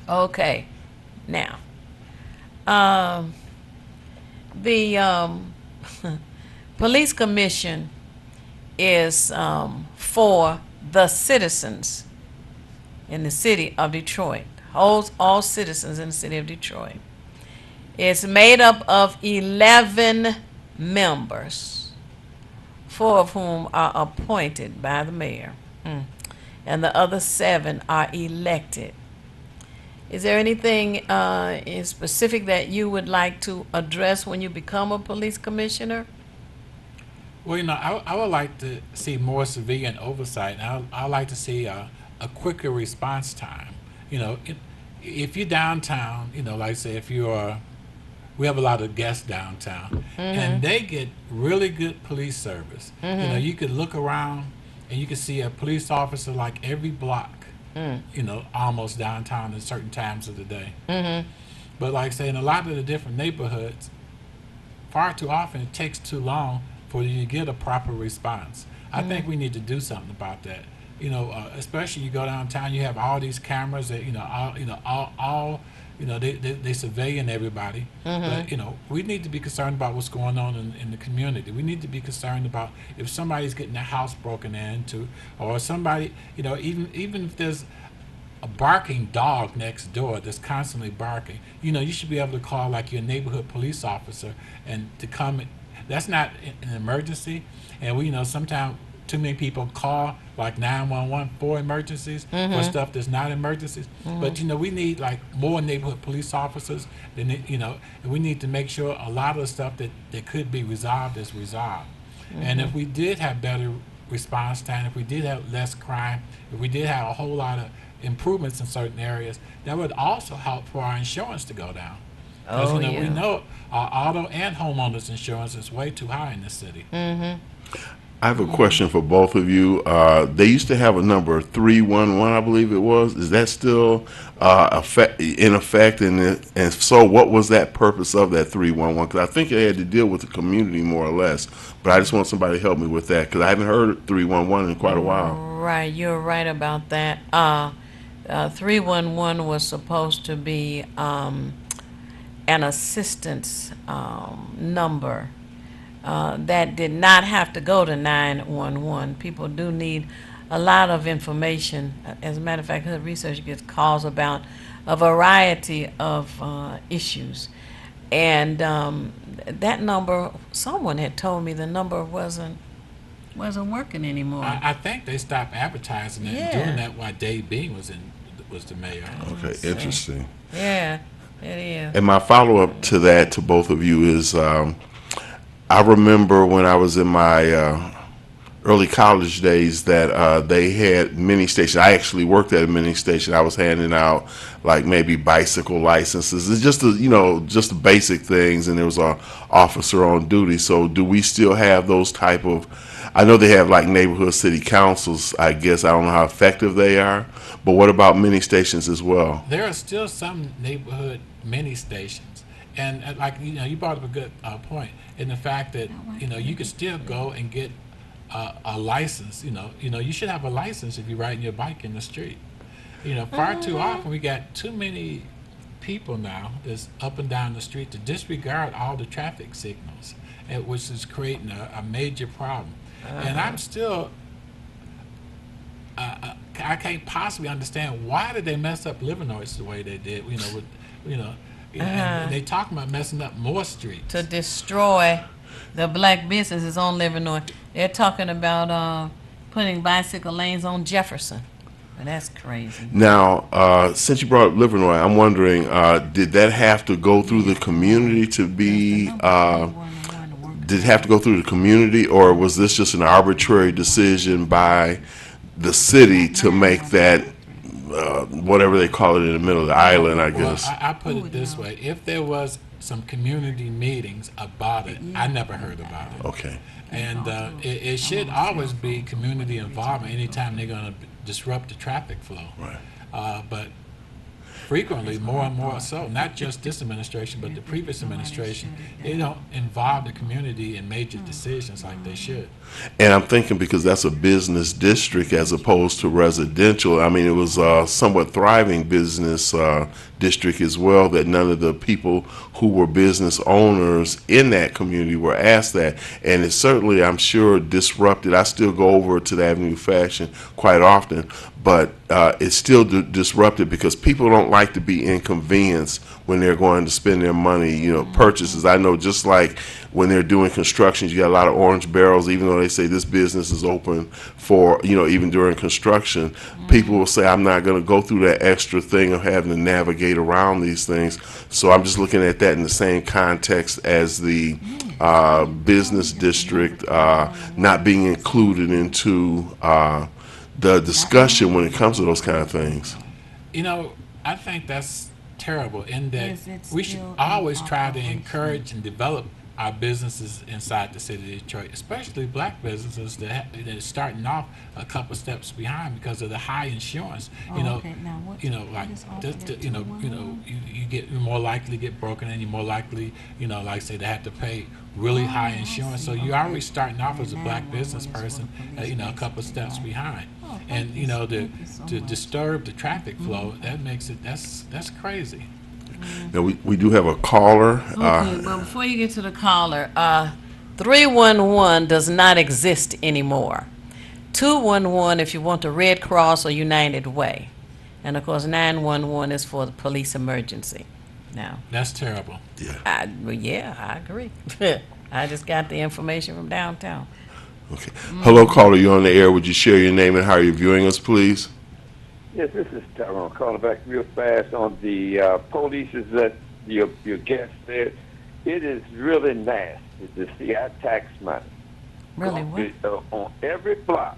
Okay. Now, the police commission is for the citizens in the city of Detroit, holds all citizens in the city of Detroit. It's made up of 11 members, 4 of whom are appointed by the mayor, and the other 7 are elected. Is there anything in specific that you would like to address when you become a police commissioner? Well, you know, I would like to see more civilian oversight. I'd like to see a quicker response time. You know, if you're downtown, you know, like say if you're, we have a lot of guests downtown, and they get really good police service. You know, you could look around and you could see a police officer like every block. You know, almost downtown at certain times of the day. But like I say, in a lot of the different neighborhoods, far too often it takes too long for you to get a proper response. I think we need to do something about that. You know, especially you go downtown, you have all these cameras that all they surveilling everybody. But you know, we need to be concerned about what's going on in the community. We need to be concerned about if somebody's getting their house broken into, or somebody, you know, even if there's a barking dog next door that's constantly barking, you know, you should be able to call like your neighborhood police officer and to come. That's not an emergency, and we, you know, sometimes too many people call like 911 for emergencies, for stuff that's not emergencies. But you know, we need like more neighborhood police officers. Than, you know, and we need to make sure a lot of the stuff that could be resolved is resolved. And if we did have better response time, if we did have less crime, if we did have a whole lot of improvements in certain areas, that would also help for our insurance to go down. Because you know, we know our auto and homeowners insurance is way too high in this city. I have a question for both of you. They used to have a number 311, I believe it was. Is that still in effect? And so, what was that purpose of that 311? Because I think it had to deal with the community more or less. But I just want somebody to help me with that because I haven't heard 311 in quite a while. Right, you're right about that. 311 was supposed to be an assistance number. That did not have to go to 911. People do need a lot of information. As a matter of fact, the research gets calls about a variety of issues. And that number, someone had told me the number wasn't working anymore. I think they stopped advertising it and doing that while Dave Bean was the mayor. Okay, interesting. Yeah, it is. And my follow-up to that, to both of you, is I remember when I was in my early college days that they had mini stations. I actually worked at a mini station. I was handing out like maybe bicycle licenses. It's just just the basic things, and there was an officer on duty. So do we still have those type of? I know they have like neighborhood city councils. I guess I don't know how effective they are, but what about mini stations as well? There are still some neighborhood mini stations, and like you brought up a good point in the fact that you could still go and get a license. You should have a license if you're riding your bike in the street. Far too often we got too many people now that's up and down the street to disregard all the traffic signals, which is creating a major problem. And I'm still, I can't possibly understand why did they mess up Livernois the way they did. And they talking about messing up more streets to destroy the black businesses on Livernois. They're talking about putting bicycle lanes on Jefferson. And that's crazy. Now, since you brought up Livernois, I'm wondering, did that have to go through the community to be? Did it have to go through the community, or was this just an arbitrary decision by the city to make that whatever they call it in the middle of the island? I guess. Well, I put it this way: if there was some community meetings about it, I never heard about it. Okay. And it should always be community involvement anytime they're going to disrupt the traffic flow. Right. But frequently, more and more so, not just this administration, but the previous administration, they don't involve the community in major decisions like they should. And I'm thinking because that's a business district as opposed to residential. I mean, it was a somewhat thriving business district as well, that none of the people who were business owners in that community were asked that. And it certainly, I'm sure, disrupted. I still go over to the Avenue Fashion quite often, but it's still disrupted because people don't like to be inconvenienced when they're going to spend their money, purchases. I know just like when they're doing constructions, you got a lot of orange barrels, even though they say this business is open for, even during construction, people will say, I'm not going to go through that extra thing of having to navigate around these things. So I'm just looking at that in the same context as the business district not being included into the discussion when it comes to those kind of things. You know, I think that's terrible in that Is it we should still always in try to operation? encourage and develop our businesses inside the city of Detroit, especially black businesses that are starting off a couple steps behind because of the high insurance. You know, Okay, now what? you know, like is you get you're more likely to get broken in. You're more likely, like I say, to have to pay really high insurance. So you're already starting off as a black business person, a couple steps behind. And to disturb the traffic flow, that makes it that's crazy. Now we do have a caller. Okay, well, before you get to the caller, 311 does not exist anymore. 211 if you want the Red Cross or United Way. And of course, 911 is for the police emergency. Now, That's terrible. I agree. I just got the information from downtown. Okay. Hello, caller. You're on the air. Would you share your name and how you're viewing us, please? Yes, this is Tyrone calling back real fast on the police that your guest said. It is really nasty to see our tax money. Really, what? On every block,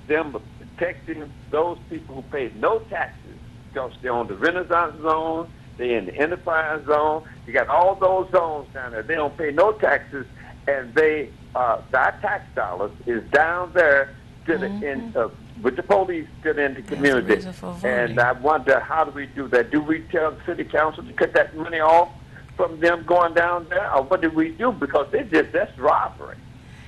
them protecting those people who pay no taxes because they're on the Renaissance zone, they're in the Enterprise zone. You got all those zones down there. They don't pay no taxes, and our tax dollars is down there to the with the police still in the community. And I wonder, how do we do that? Do we tell the city council to cut that money off from them going down there, or what do we do? Because that's robbery.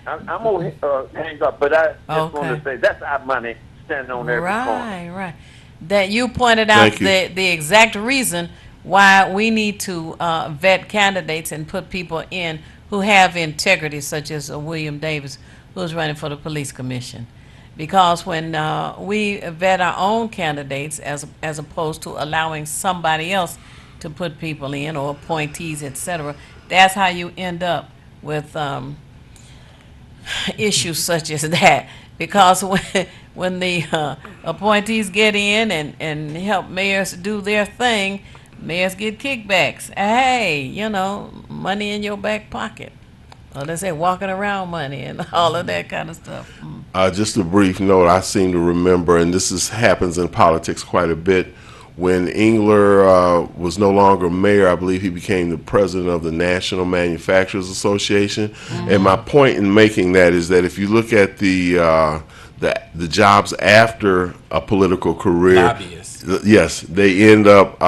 I'm going to hang up, but I just want to say that's our money standing on every corner. Right. That you pointed out the exact reason why we need to vet candidates and put people in who have integrity, such as William Davis, who's running for the police commission. Because when we vet our own candidates as opposed to allowing somebody else to put people in or appointees, etc., that's how you end up with issues such as that. Because when the appointees get in and help mayors do their thing, mayors get kickbacks. Hey, money in your back pocket. Or they say walking around money and all of that kind of stuff. Just a brief note, I seem to remember, and this happens in politics quite a bit, when Engler was no longer mayor, I believe he became the president of the National Manufacturers Association. Mm-hmm. And my point in making that is that if you look at the jobs after a political career, Lobbyists. Yes, they end up,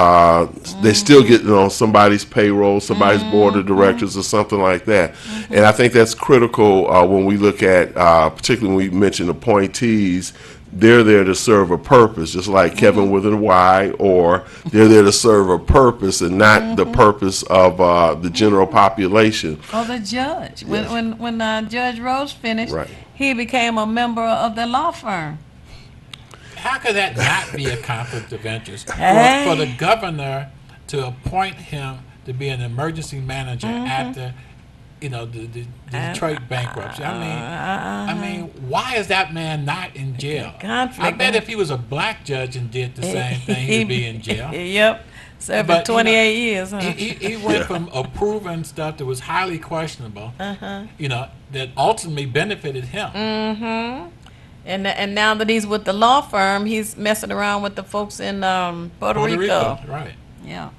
they still get on somebody's payroll, somebody's board of directors or something like that. And I think that's critical when we look at, particularly when we mention appointees, they're there to serve a purpose, just like Kevin with a Y, or they're there to serve a purpose and not the purpose of the general population. Or the judge. Yes. When Judge Rose finished, Right. he became a member of the law firm. How could that not be a conflict of interest? Hey. For the governor to appoint him to be an emergency manager after, the Detroit bankruptcy. I mean, why is that man not in jail? I bet if he was a black judge and did the same thing, he'd be in jail. Yep. Serving 28 years. Huh? He went from approving stuff that was highly questionable, that ultimately benefited him. Mm-hmm. And now that he's with the law firm, he's messing around with the folks in Puerto Rico. Right. Yeah.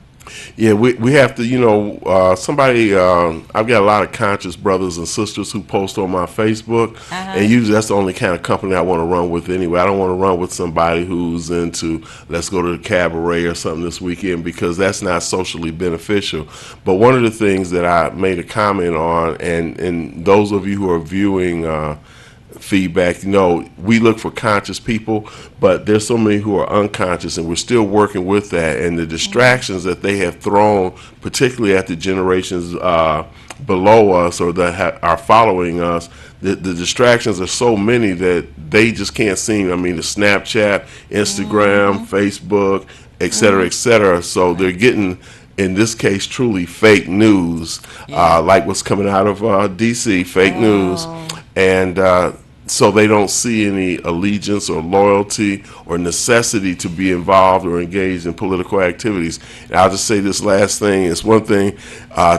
Yeah, we have to, somebody, I've got a lot of conscious brothers and sisters who post on my Facebook, and usually that's the only kind of company I want to run with anyway. I don't want to run with somebody who's into, let's go to the cabaret or something this weekend, because that's not socially beneficial. But one of the things that I made a comment on, and those of you who are viewing feedback, we look for conscious people, but there's so many who are unconscious, and we're still working with that. And the distractions that they have thrown, particularly at the generations below us or that are following us, the distractions are so many that they just can't seem. I mean, the Snapchat, Instagram, Facebook, et cetera, et cetera. So they're getting, in this case, truly fake news, like what's coming out of D.C., fake news. And so they don't see any allegiance or loyalty or necessity to be involved or engaged in political activities. And I'll just say this last thing. It's one thing,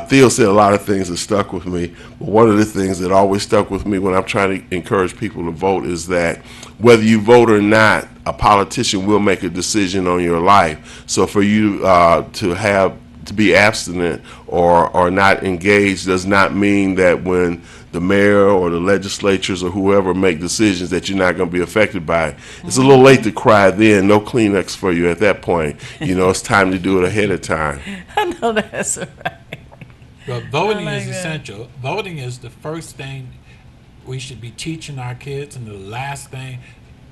Theo said a lot of things that stuck with me, but one of the things that always stuck with me when I'm trying to encourage people to vote is that whether you vote or not, a politician will make a decision on your life. So for you to be abstinent or not engaged does not mean that when the mayor or the legislatures or whoever make decisions that you're not going to be affected by it. It's a little late to cry then. No Kleenex for you at that point. You know, it's time to do it ahead of time. I know that's right. But voting is essential. Voting is the first thing we should be teaching our kids, and the last thing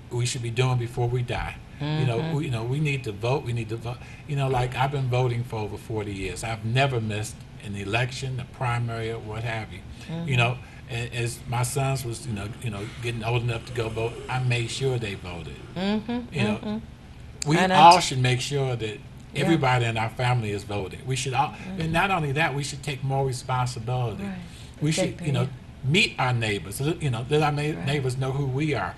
we should be doing before we die. We need to vote. We need to vote. Like I've been voting for over 40 years. I've never missed an election, a primary, or what have you. As my sons was, getting old enough to go vote, I made sure they voted. We all should make sure that everybody in our family is voting. We should all, and not only that, we should take more responsibility. Right. We should, meet our neighbors. Let our neighbors know who we are.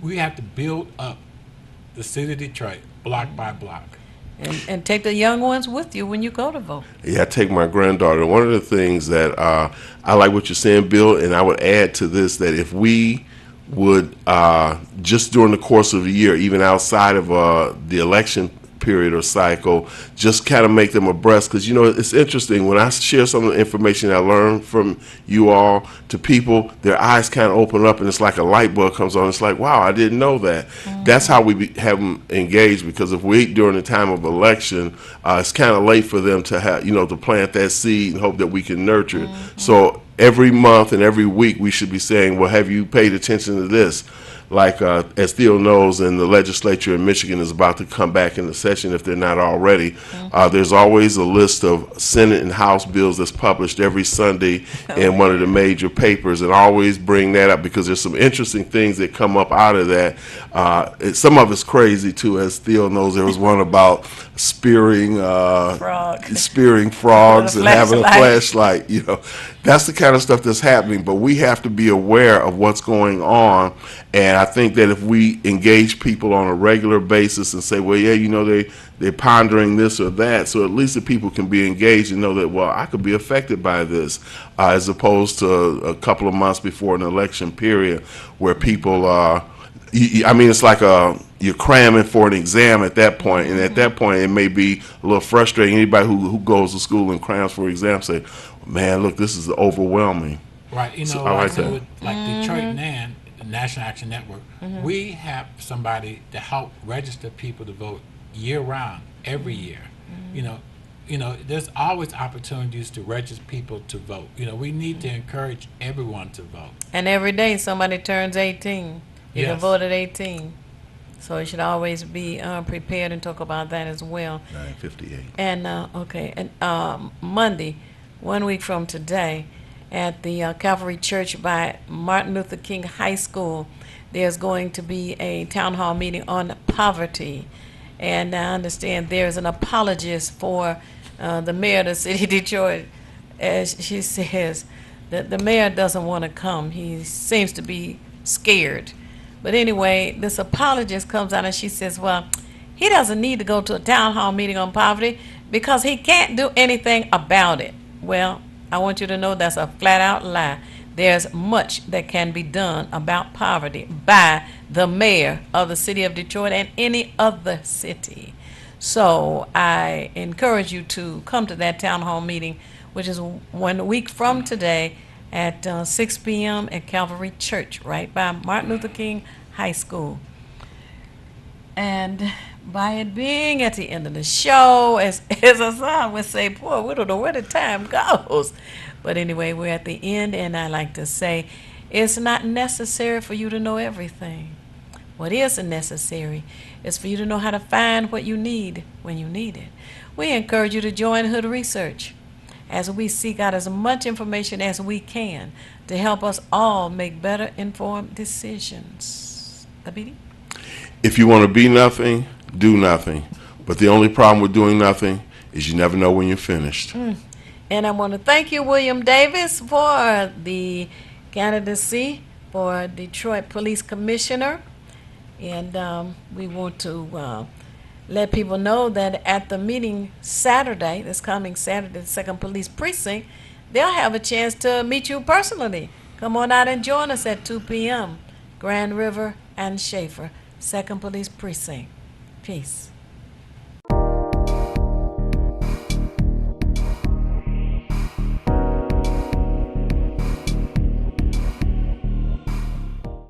We have to build up the city of Detroit block by block. And take the young ones with you when you go to vote. Yeah, I take my granddaughter. One of the things that I like what you're saying, Bill, and I would add to this that if we would just during the course of the year, even outside of the election period or cycle, just kind of make them abreast, because it's interesting when I share some of the information I learned from you all to people, their eyes kind of open up and it's like a light bulb comes on. It's like, wow, I didn't know that. That's how we have them engaged, because if we wait during the time of election, it's kind of late for them to have to plant that seed and hope that we can nurture it. So every month and every week we should be saying, well, have you paid attention to this? Like, as Theo knows, and the legislature in Michigan is about to come back into session if they're not already, there's always a list of Senate and House bills that's published every Sunday in one of the major papers, and I always bring that up because there's some interesting things that come up out of that. Some of it's crazy, too. As Theo knows, there was one about spearing frogs and having a flashlight. That's the kind of stuff that's happening, but we have to be aware of what's going on. And I think that if we engage people on a regular basis and say, well, yeah, they're pondering this or that, so at least the people can be engaged and know that, well, I could be affected by this, as opposed to a couple of months before an election period where people it's like you're cramming for an exam at that point, and at that point it may be a little frustrating. Anybody who goes to school and crams for exams say, man, look, this is overwhelming. Right, so I like that. Like Detroit NAN, the National Action Network, we have somebody to help register people to vote year-round, every year. There's always opportunities to register people to vote. We need to encourage everyone to vote. And every day somebody turns 18. You can vote at 18. So you should always be prepared and talk about that as well. 9:58. And Monday, 1 week from today, at the Calvary Church by Martin Luther King High School, there's going to be a town hall meeting on poverty. And I understand there's an apologist for the mayor of the city of Detroit. As she says, that the mayor doesn't want to come. He seems to be scared. But anyway, this apologist comes out and she says, well, he doesn't need to go to a town hall meeting on poverty because he can't do anything about it. Well, I want you to know that's a flat-out lie. There's much that can be done about poverty by the mayor of the city of Detroit and any other city. So I encourage you to come to that town hall meeting, which is 1 week from today, at 6 p.m. at Calvary Church, right by Martin Luther King High School. And by it being at the end of the show, as Hassan would say, boy, we don't know where the time goes. But anyway, we're at the end, and I like to say it's not necessary for you to know everything. What is necessary is for you to know how to find what you need when you need it. We encourage you to join Hood Research as we seek out as much information as we can to help us all make better informed decisions. Abidi? If you want to be nothing, do nothing. But the only problem with doing nothing is you never know when you're finished. And I want to thank you, William Davis, for the candidacy for Detroit Police Commissioner. And we want to let people know that at the meeting Saturday, this coming Saturday, the 2nd Police Precinct, they'll have a chance to meet you personally. Come on out and join us at 2 p.m. Grand River and Schaefer, 2nd Police Precinct. Peace.